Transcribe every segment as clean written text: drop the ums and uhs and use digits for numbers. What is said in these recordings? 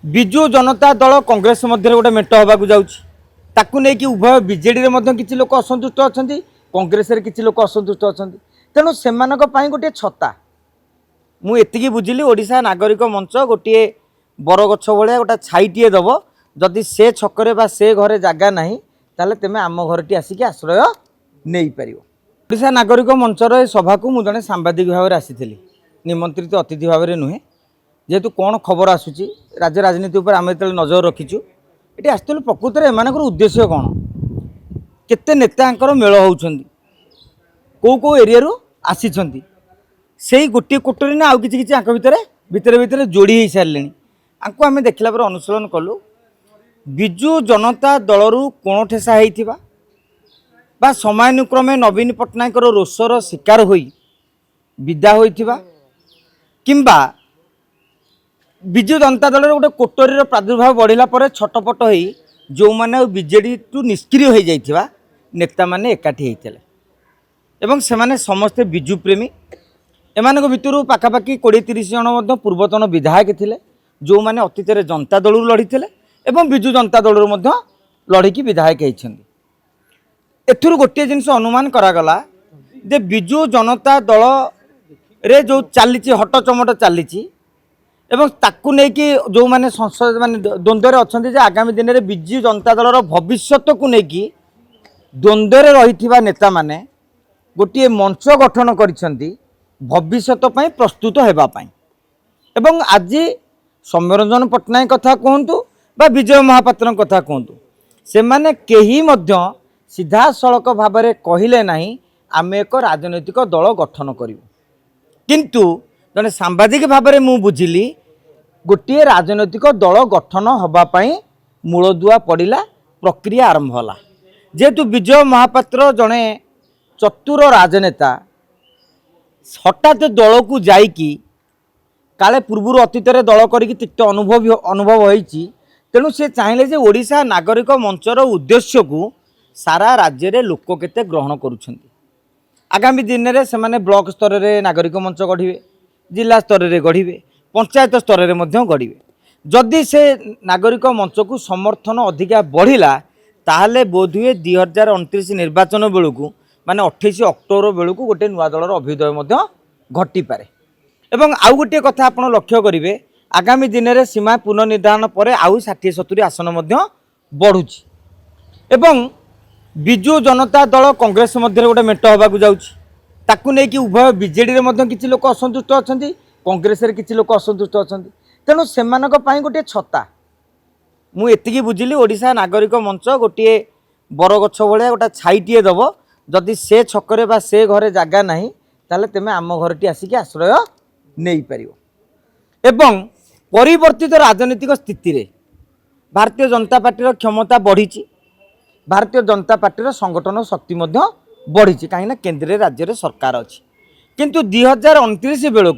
विजु जनता दल कांग्रेस मध्य गोटे मेट होगा ताकू नहीं कि उभय बीजेडी में किसी लोक असंतुष्ट अच्छा कांग्रेस किसी लोक असंतुष्ट अच्छा तेणु से गोटे छता मुझे बुझिली ओडिशा नागरिक मंच गोटे बरगछ भाया गोटे छाईटे दब जदि से छकरे बा से घरे जगह नहीं ताले तेमे आम घरटी आसिक आश्रय नहीं पार। ओडिशा नागरिक मंचर सभा को मुझे सांबादिक भाव में आसी निमंत्रित अतिथि भाव में नुहे जेहेतु कौन खबर आसूची राज्य राजनीति उपर आम जो नजर रखीचु ये आसलु प्रकृत में एम उद्देश्य कौन केते नेता मेल होती कौ कौ एरिया आसी से गोटे कोटरी ना आउ कि भितर जोड़ी हो सारे आपको आम देखला पर अनुसरण कलु विजु जनता दलरू कोण ठेसा होइथिबा बा समयानुक्रमे नवीन पट्टनायक रोषर शिकार होई विदा होइथिबा किंबा विजु जनता दल गोटे कोटरी प्रादुर्भाव बढ़ला पर छटपट हो जो मैंने बीजेडी टू निष्क्रिय हो जाइथिबा नेता माने एकाठी होते एवं से समस्ते विजु प्रेमी एमान भितर पाखापाखि 20-30 जन पूर्वतन विधायक थिले जो मैंने अतीत जनता दलू लड़ी एवं विजु जनता दलू लड़िकी विधायक होती एथुरु गोटे जिनस अनुमान करागला जे विजु जनता दल रे जो चली हट चमट चली एवं ताकू नेकी जो माने संसद माने द्वंद्व अच्छा आगामी दिन में विजु जनता दलर भविष्य को लेकिन द्वंद्व रही नेता माने गोटे मंच गठन करिसेंती भविष्यत पई प्रस्तुत हेबापई एवं आज सौम्यरंजन पट्टनायक कथा कहतु बा विजय महापात्र कथा कहतु से माने केही मध्य सीधा सड़क भाव में कहले नहीं आम एक राजनैतिक दल गठन करूँ किंतु जने सांबादिक भाव में मु बुझिली गोटे राजनैतिक दल गठन होगापाई मूलदुआ पड़ा प्रक्रिया आरंभ होला जेहेतु विजय महापात्र जड़े चतुर राजनेता हठात दल को जाइकी काले पूर्वर अतीत दल करी तिक्त अनुभव होती तेणु से चाहिए जे ओडिशा नागरिक मंचर उद्देश्य को सारा राज्य रे लोक केते ग्रहण करुछंती आगामी दिन में से ब्लॉक स्तर में नागरिक मंच गढ़े जिला स्तर में गढ़े पंचायत स्तर में गढ़े जदि से नागरिक मंच को समर्थन अधिका बढ़िला ताहले बोधहुए 2029 निर्वाचन बेलू माने 28 अक्टोबर बेलू गोटे नुआ दलर अभ्युदय घटी पारे एवं आउ गोटे कथा आप लक्ष्य करेंगे आगामी दिन में सीमा पुनर्निर्धारण पर आउ 60-70 आसन बढ़ुची एवं विजु जनता दल कांग्रेस मध्य गोटे मेट होगा ताकू नहीं कि उभय बीजेडी में किसी लोक असंतुष्ट अच्छा कांग्रेस किसी लोक असंतुष्ट अच्छा तेणु से गोटे छता मुझे बुझिली ओडिशा नागरिक मंच गोटे बरगछ भाया गोटे छाईटे दब जदि से छकरे बा से घरे जगह नहीं ताले तेमे आम घरटी आसिक आश्रय नहीं पार एवं परिवर्तित राजनीतिक स्थिति रे भारतीय जनता पार्टी क्षमता बढ़ी भारतीय जनता पार्टी संगठन शक्ति बढ़ी कहीं केंद्र राज्य सरकार अच्छी किंतु 2029 बेलू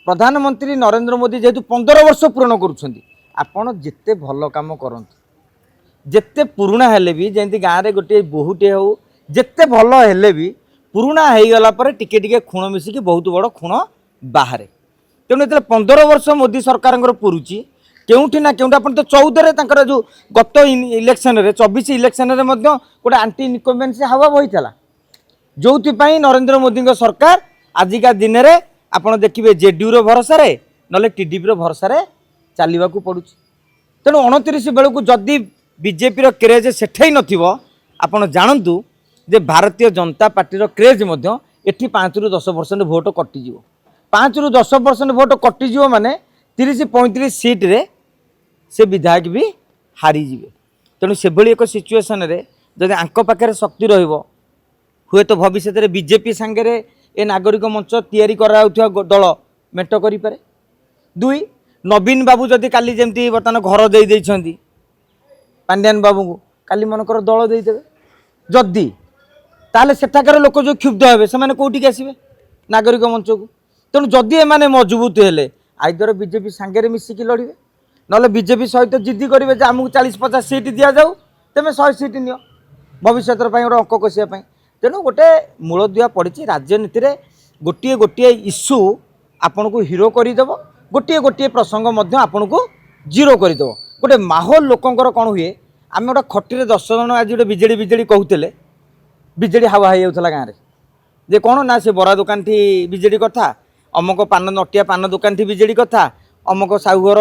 प्रधानमंत्री नरेंद्र मोदी जेहेतु 15 वर्ष पूर्ण करुँच जिते भल कम करते जिते पुराणा हेले भी जमी गाँव में गोटे बोहूटे हो जिते भल हेले भी पुराणा हो गला टिके टिके खुण मिसिकी बहुत बड़ खुण बाहर तेणु जो 15 वर्ष मोदी सरकार पुरुची केउठी ना केउठी अपन तो 14 जो गत इलेक्शन रे 24 इलेक्शन रे गोटे आंटी इनकम्बेंसी हवा होता जो नरेंद्र मोदी सरकार आजिका दिन में आपड़ देखिए जेडीयू भरोसा ना टीडीपी भरोसा चलने को पड़ू तेणु 29 बेलू जदि बीजेपी क्रेज सेठे नथिबो आपण जानतु जे भारतीय जनता पार्टी क्रेज एटी 5-10% भोट कटिज 5-10% भोट कटिज माने 30-35 सीट रे से विधायक भी हारीजे तेणु से भली एक सिचुएसन रे जदि आंक पाखे शक्ति हुए तो भविष्य में बीजेपी सांगे ए नागरिक मंच तैयारी करा दल मेट करें 2 नवीन बाबू जदि काली जमती बर्तमान घर दे पांड्यान बाबू को काली मनकर दल देदेवे जदि ताले सेठाकर लोक जो क्षुब्ध हे से कौटिक आसवे नागरिक मंच को तेणु जदि एमाने मजबूत हेले आइदर बीजेपी सांगे मिसिकी लड़े ना बीजेपी सहित जिद्दी करेंगे जे आमको 40-50 सीट दि जाऊ तेमें 100 सीट नियो भविष्य गोटे अंक कषापी तेणु गोटे मूलदुआ पड़ी राजनीति में गोटे गोटे इश्यू आपण को हिरो करदेव गोटे गोटे प्रसंग आपण को जीरो करदेव गोटे माहौल लोकंर कौन हुए आम गोटे खटी 10 जन आज गोटे विजेडी विजेडी कहते विजेडी हावा हो जाता गाँव में जे कौन ना से बरा दुकान थी विजेडी कथा अमक पान नटिया पान दुकान थी विजेडी कथा अमक साहूघर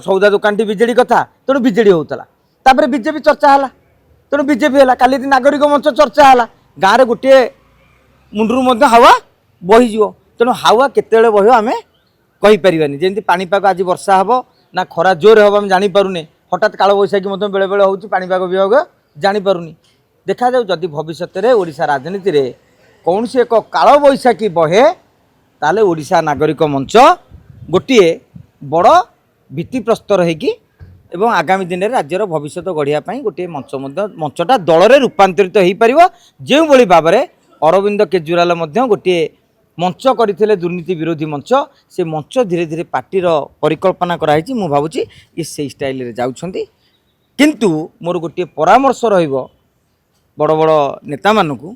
सौदा दुकान थी विजेडी कथा तेणु विजेडी होता बीजेपी चर्चा है तेणु बीजेपी है काली नागरिक मंच चर्चा है गाँव में गोटे मुंडू हावा बहीज तेणु हावा केत बह आम कहीपरानी जमी पानीपाग आज वर्षा हे ना खरा जोर हम आम जापे हठात काल बैशाखी बेले बेले हो पानीपाग विभाग जापरुनी देखा जाऊ जदि भविष्य में ओडिशा राजनीति रे कौन से एक काल बैशाखी बहे ताले ओडिशा नागरिक मंच गोटे बड़ भित्तिप्रस्तर होगी एवं आगामी दिन में राज्यर भविष्य गढ़िया गोटे मंचटा दल में रूपांतरित हो पार जो भाव में अरविंद केजरीवाल गोटे मंच करते दुर्नीति विरोधी मंच से मंच धीरे धीरे पार्टी परिकल्पना कराई मु भावुची ये से स्टाइल रे जाउछंती किंतु मोर गोटे परामर्श रहिबो बड़ बड़ नेता मानकू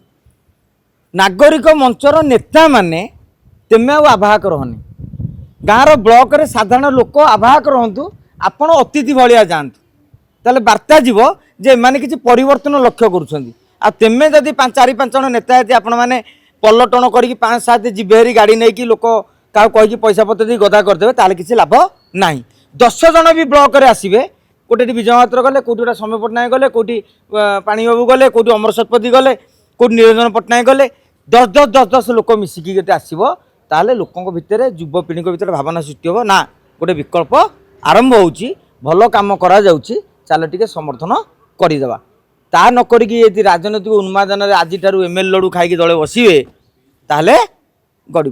नागरिक मंचर नेता माने तेमे आवाहक रहनी गाँव ब्लॉक रे साधारण लोक आवाहक रहतु आपण अतिथि भाया जातु ताले वार्ता जीव जे माने किसी परिवर्तन लक्ष्य करुछंती आ तेमे जदि 4-5 जन नेता यदि आपण माने पल्लटन करी 5-7 जीवेरी गाड़ी नहीं कि लोक क्या कहीकि पैसा पत्र दी गदा करदे ताले किसी लाभ ना 10 जन भी ब्लॉक रे आसबे कोटी विजय महात्र गले कौटी गोटे सौम्य पट्टनायक गले कौटी पाणीबाबू गले कौटी अमर शतपथी गले कौटी निरंजन पट्टनायक गले 10 लोक मिसिकी गोटे आसो ताले लोकों भितर युवपीढ़ी भितर भावना सृष्टि हम ना गोटे विकल्प आरंभ होउची भल काम करा जाउची चल टिके समर्थन करदेवा ता न करिकी यदि राजनीतिक उन्मादन आज एमएल लड़ू खाई दले बसवे ताले गड़ी पड़ी।